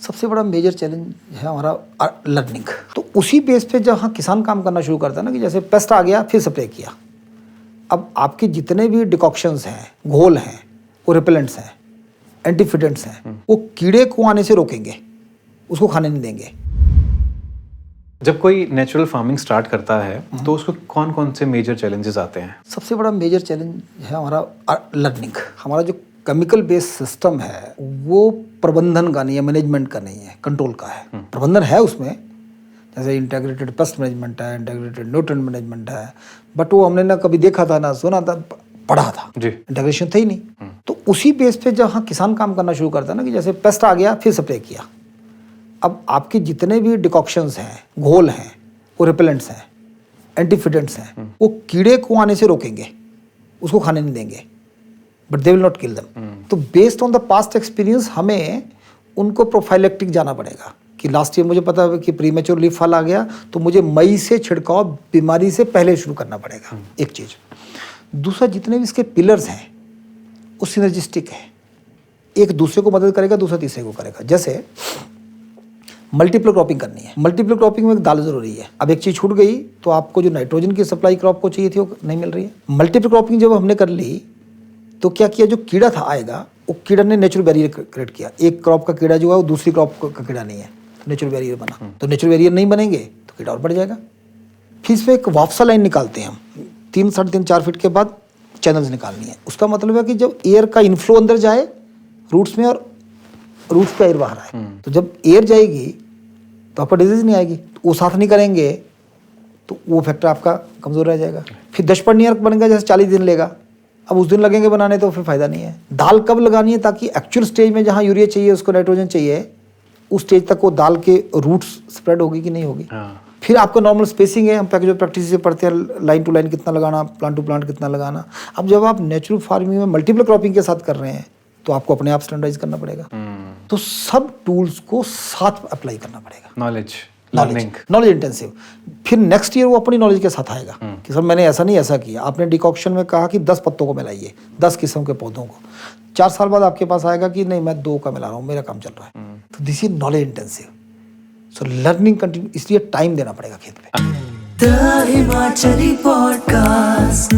सबसे बड़ा major challenge है हमारा लर्निंग। तो उसी बेस पे जहाँ किसान काम करना शुरू करता है ना कि जैसे पेस्ट आ गया फिर स्प्रे किया। अब आपके जितने भी डिकॉक्शंस हैं, घोल हैं, वो रिपेलेंट्स हैं, एंटीफिडेंट्स हैं, वो कीड़े को आने से रोकेंगे, उसको खाने नहीं देंगे। जब कोई नेचुरल फार्मिंग स्टार्ट करता है तो उसको कौन कौन से मेजर चैलेंजेस आते हैं? सबसे बड़ा मेजर चैलेंज है हमारा लर्निंग। हमारा जो केमिकल बेस्ड सिस्टम है वो प्रबंधन का नहीं है, मैनेजमेंट का नहीं है, कंट्रोल का है। प्रबंधन है उसमें, जैसे इंटीग्रेटेड पेस्ट मैनेजमेंट है, इंटीग्रेटेड न्यूट्रिएंट मैनेजमेंट है, बट वो हमने ना कभी देखा था ना सुना था, पढ़ा था, इंटीग्रेशन था ही नहीं। तो उसी बेस पे जहाँ किसान काम करना शुरू करता है ना कि जैसे पेस्ट आ गया फिर स्प्रे किया। अब आपके जितने भी डिकॉक्शंस हैं, घोल हैं, वो रिपेलेंट्स हैं, एंटीफिडेंट्स हैं, वो कीड़े को आने से रोकेंगे, उसको खाने नहीं देंगे, but they will not kill them. तो based on the past experience हमें उनको प्रोफाइलेक्टिक जाना पड़ेगा कि लास्ट ईयर मुझे पता है कि प्रीमेच्योर लीफ फॉल आ गया तो मुझे मई से छिड़काव बीमारी से पहले शुरू करना पड़ेगा। एक चीज़। दूसरा, जितने भी इसके पिलर्स हैं वो सिनर्जिस्टिक है, एक दूसरे को मदद करेगा, दूसरा तीसरे को करेगा। जैसे मल्टीपल क्रॉपिंग करनी है, मल्टीपल क्रॉपिंग में एक दाल जरूरी है। अब एक चीज़ छूट गई तो आपको जो नाइट्रोजन की सप्लाई क्रॉप को चाहिए थी वो नहीं मिल रही है। मल्टीपल क्रॉपिंग जब हमने कर ली तो क्या किया, जो कीड़ा था आएगा, वो कीड़ा ने नेचुरल बैरियर क्रिएट किया। एक क्रॉप का कीड़ा जो है वो दूसरी क्रॉप का कीड़ा नहीं है, नेचुरल बैरियर बना। तो नेचुरल बैरियर नहीं बनेंगे तो कीड़ा और बढ़ जाएगा। फिर इसमें एक वापसा लाइन निकालते हैं हम, 3, 3.5, 4 फीट के बाद चैनल्स निकालनी है। उसका मतलब है कि जब एयर का इनफ्लो अंदर जाए रूट्स में और रूट्स पे एयर बाहर आए, तो जब एयर जाएगी तो आपका डिजीज नहीं आएगी। तो वो साथ नहीं करेंगे तो वो फैक्टर आपका कमजोर रह जाएगा। फिर दशपर्णी अर्क बनेगा, जैसे 40 दिन लेगा, अब उस दिन लगेंगे बनाने तो फिर फायदा नहीं है। दाल कब लगानी है, ताकि एक्चुअल स्टेज में जहाँ यूरिया चाहिए उसको नाइट्रोजन चाहिए, उस स्टेज तक वो दाल के रूट्स स्प्रेड होगी कि नहीं होगी। फिर आपका नॉर्मल स्पेसिंग है, हम पैकेज ऑफ प्रैक्टिस से पढ़ते हैं, लाइन टू लाइन कितना लगाना, प्लांट टू प्लांट कितना लगाना। अब जब आप नेचुरल फार्मिंग में मल्टीपल क्रॉपिंग के साथ कर रहे हैं तो आपको अपने आप स्टैंडर्डाइज करना पड़ेगा। तो सब टूल्स को साथ अप्लाई करना पड़ेगा। Knowledge intensive. फिर नेक्स्ट ईयर वो अपनी नॉलेज के साथ आएगा कि सर मैंने ऐसा नहीं ऐसा किया। आपने डिकॉक्शन में कहा कि 10 पत्तों को मिलाइए, 10 किस्म के पौधों को। 4 साल बाद आपके पास आएगा कि नहीं, मैं 2 का मिला रहा हूँ, मेरा काम चल रहा है। तो this is knowledge intensive. So learning continue, इसलिए टाइम देना पड़ेगा खेत पे। The Himachali podcast.